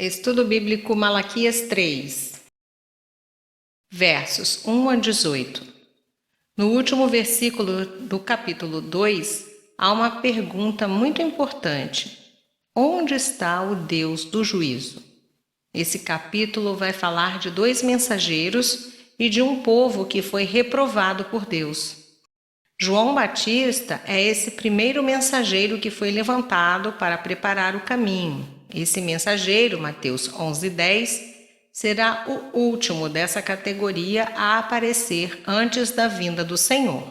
Estudo Bíblico Malaquias 3, versos 1 a 18. No último versículo do capítulo 2, há uma pergunta muito importante. Onde está o Deus do juízo? Esse capítulo vai falar de dois mensageiros e de um povo que foi reprovado por Deus. João Batista é esse primeiro mensageiro que foi levantado para preparar o caminho. Esse mensageiro, Mateus 11:10, será o último dessa categoria a aparecer antes da vinda do Senhor.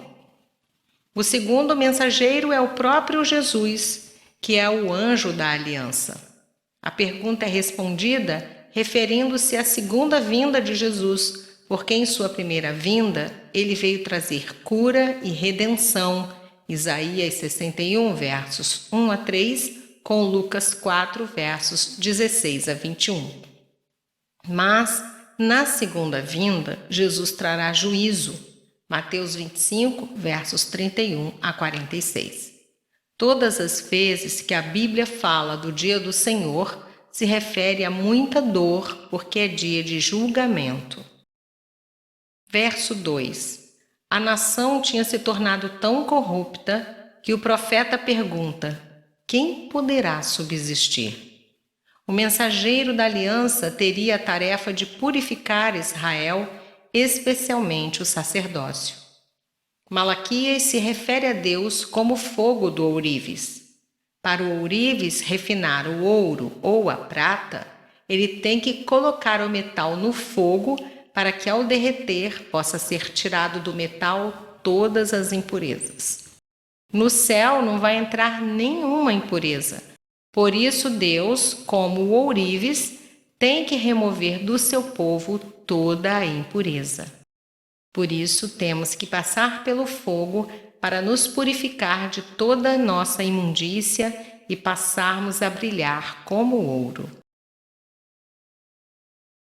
O segundo mensageiro é o próprio Jesus, que é o anjo da aliança. A pergunta é respondida referindo-se à segunda vinda de Jesus, porque em sua primeira vinda ele veio trazer cura e redenção. Isaías 61, versos 1 a 3, com Lucas 4, versos 16 a 21. Mas, na segunda vinda, Jesus trará juízo. Mateus 25, versos 31 a 46. Todas as vezes que a Bíblia fala do dia do Senhor, se refere a muita dor, porque é dia de julgamento. Verso 2. A nação tinha se tornado tão corrupta que o profeta pergunta: quem poderá subsistir? O mensageiro da aliança teria a tarefa de purificar Israel, especialmente o sacerdócio. Malaquias se refere a Deus como fogo do ourives. Para o ourives refinar o ouro ou a prata, ele tem que colocar o metal no fogo para que ao derreter possa ser tirado do metal todas as impurezas. No céu não vai entrar nenhuma impureza. Por isso Deus, como o ourives, tem que remover do seu povo toda a impureza. Por isso temos que passar pelo fogo para nos purificar de toda a nossa imundícia e passarmos a brilhar como ouro.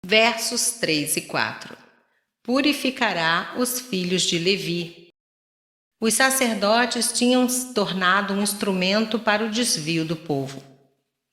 Versos 3 e 4. Purificará os filhos de Levi. Os sacerdotes tinham se tornado um instrumento para o desvio do povo.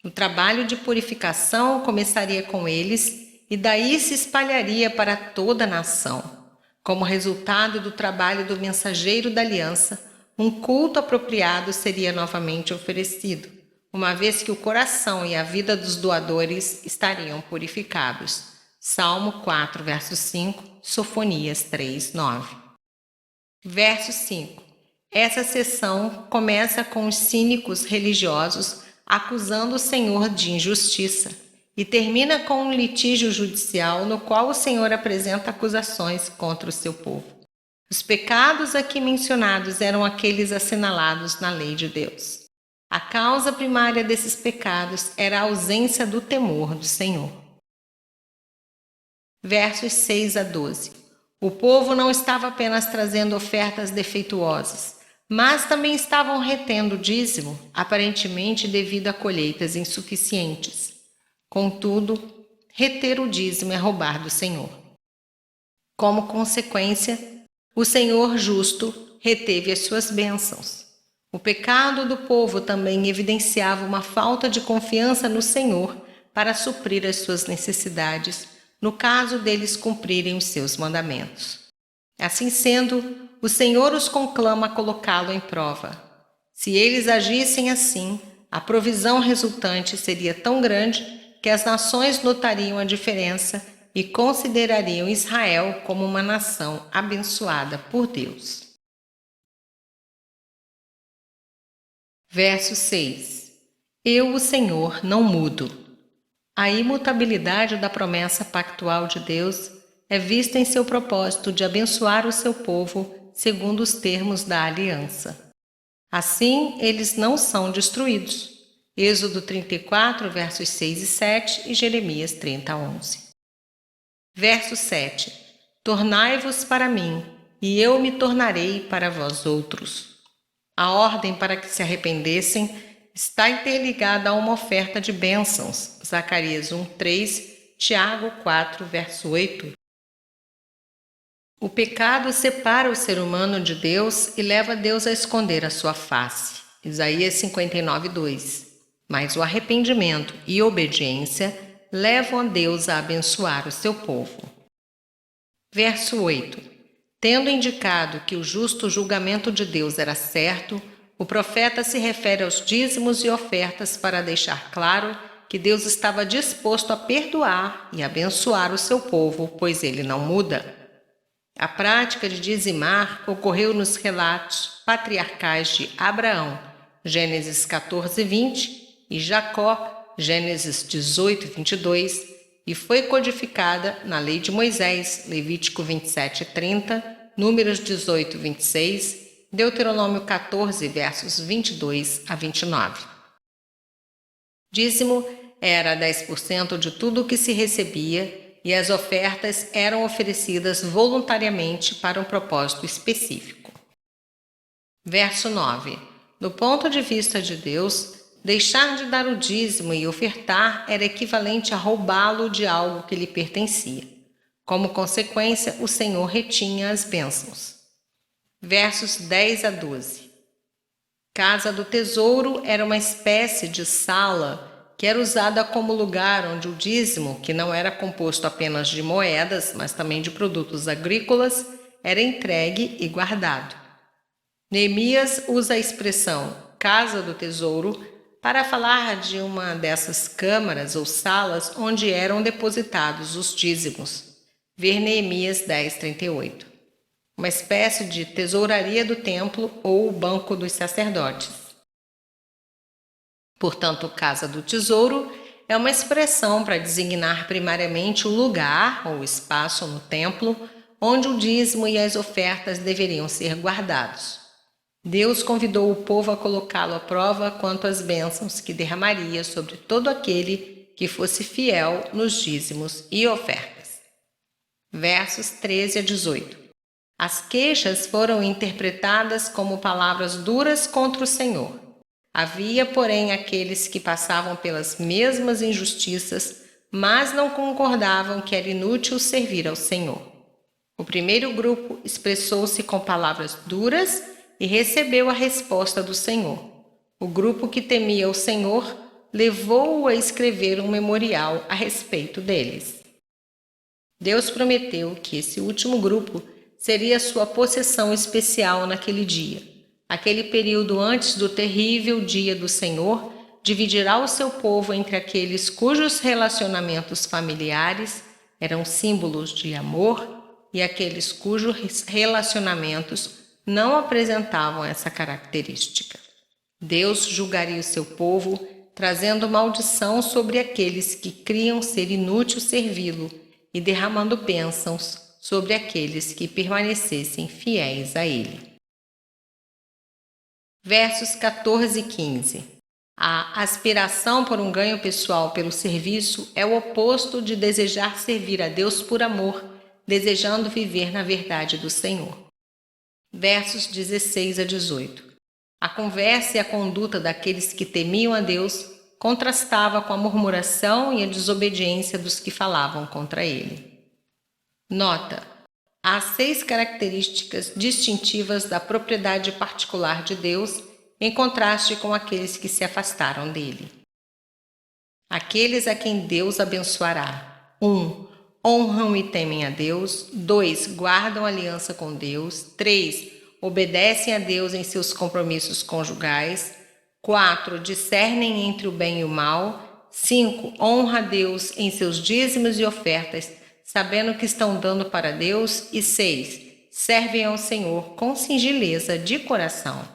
O trabalho de purificação começaria com eles e daí se espalharia para toda a nação. Como resultado do trabalho do mensageiro da aliança, um culto apropriado seria novamente oferecido, uma vez que o coração e a vida dos doadores estariam purificados. Salmo 4, verso 5, Sofonias 3, 9. Verso 5. Essa sessão começa com os cínicos religiosos acusando o Senhor de injustiça e termina com um litígio judicial no qual o Senhor apresenta acusações contra o seu povo. Os pecados aqui mencionados eram aqueles assinalados na lei de Deus. A causa primária desses pecados era a ausência do temor do Senhor. Versos 6 a 12. O povo não estava apenas trazendo ofertas defeituosas, mas também estavam retendo o dízimo, aparentemente devido a colheitas insuficientes. Contudo, reter o dízimo é roubar do Senhor. Como consequência, o Senhor justo reteve as suas bênçãos. O pecado do povo também evidenciava uma falta de confiança no Senhor para suprir as suas necessidades, no caso deles cumprirem os seus mandamentos. Assim sendo, o Senhor os conclama a colocá-lo em prova. Se eles agissem assim, a provisão resultante seria tão grande que as nações notariam a diferença e considerariam Israel como uma nação abençoada por Deus. Verso 6. Eu, o Senhor, não mudo. A imutabilidade da promessa pactual de Deus é vista em seu propósito de abençoar o seu povo segundo os termos da aliança. Assim, eles não são destruídos. Êxodo 34, versos 6 e 7 e Jeremias 30, 11. Verso 7. Tornai-vos para mim, e eu me tornarei para vós outros. A ordem para que se arrependessem está interligada a uma oferta de bênçãos. Zacarias 1, 3, Tiago 4, verso 8. O pecado separa o ser humano de Deus e leva Deus a esconder a sua face. Isaías 59, 2. Mas o arrependimento e obediência levam a Deus a abençoar o seu povo. Verso 8. Tendo indicado que o justo julgamento de Deus era certo, o profeta se refere aos dízimos e ofertas para deixar claro que Deus estava disposto a perdoar e abençoar o seu povo, pois ele não muda. A prática de dizimar ocorreu nos relatos patriarcais de Abraão, Gênesis 14, 20, e Jacó, Gênesis 18, 22, e foi codificada na Lei de Moisés, Levítico 27, 30, Números 18, 26, Deuteronômio 14, versos 22 a 29. Dízimo era 10% de tudo o que se recebia e as ofertas eram oferecidas voluntariamente para um propósito específico. Verso 9. Do ponto de vista de Deus, deixar de dar o dízimo e ofertar era equivalente a roubá-lo de algo que lhe pertencia. Como consequência, o Senhor retinha as bênçãos. Versos 10 a 12. Casa do Tesouro era uma espécie de sala que era usada como lugar onde o dízimo, que não era composto apenas de moedas, mas também de produtos agrícolas, era entregue e guardado. Neemias usa a expressão Casa do Tesouro para falar de uma dessas câmaras ou salas onde eram depositados os dízimos. Ver Neemias 10:38. Uma espécie de tesouraria do templo ou o banco dos sacerdotes. Portanto, Casa do Tesouro é uma expressão para designar primariamente o lugar ou espaço no templo onde o dízimo e as ofertas deveriam ser guardados. Deus convidou o povo a colocá-lo à prova quanto às bênçãos que derramaria sobre todo aquele que fosse fiel nos dízimos e ofertas. Versos 13 a 18. As queixas foram interpretadas como palavras duras contra o Senhor. Havia, porém, aqueles que passavam pelas mesmas injustiças, mas não concordavam que era inútil servir ao Senhor. O primeiro grupo expressou-se com palavras duras e recebeu a resposta do Senhor. O grupo que temia o Senhor levou-o a escrever um memorial a respeito deles. Deus prometeu que esse último grupo seria sua possessão especial naquele dia. Aquele período antes do terrível dia do Senhor dividirá o seu povo entre aqueles cujos relacionamentos familiares eram símbolos de amor e aqueles cujos relacionamentos não apresentavam essa característica. Deus julgaria o seu povo, trazendo maldição sobre aqueles que criam ser inútil servi-lo e derramando bênçãos sobre aqueles que permanecessem fiéis a ele. Versos 14 e 15. A aspiração por um ganho pessoal pelo serviço é o oposto de desejar servir a Deus por amor, desejando viver na verdade do Senhor. Versos 16 a 18. A conversa e a conduta daqueles que temiam a Deus contrastava com a murmuração e a desobediência dos que falavam contra ele. Nota: há 6 características distintivas da propriedade particular de Deus, em contraste com aqueles que se afastaram dele. Aqueles a quem Deus abençoará: 1. Honram e temem a Deus. 2. Guardam aliança com Deus. 3. Obedecem a Deus em seus compromissos conjugais. 4. Discernem entre o bem e o mal. 5. Honra a Deus em seus dízimos e ofertas, sabendo que estão dando para Deus. E 6. Servem ao Senhor com singeleza de coração.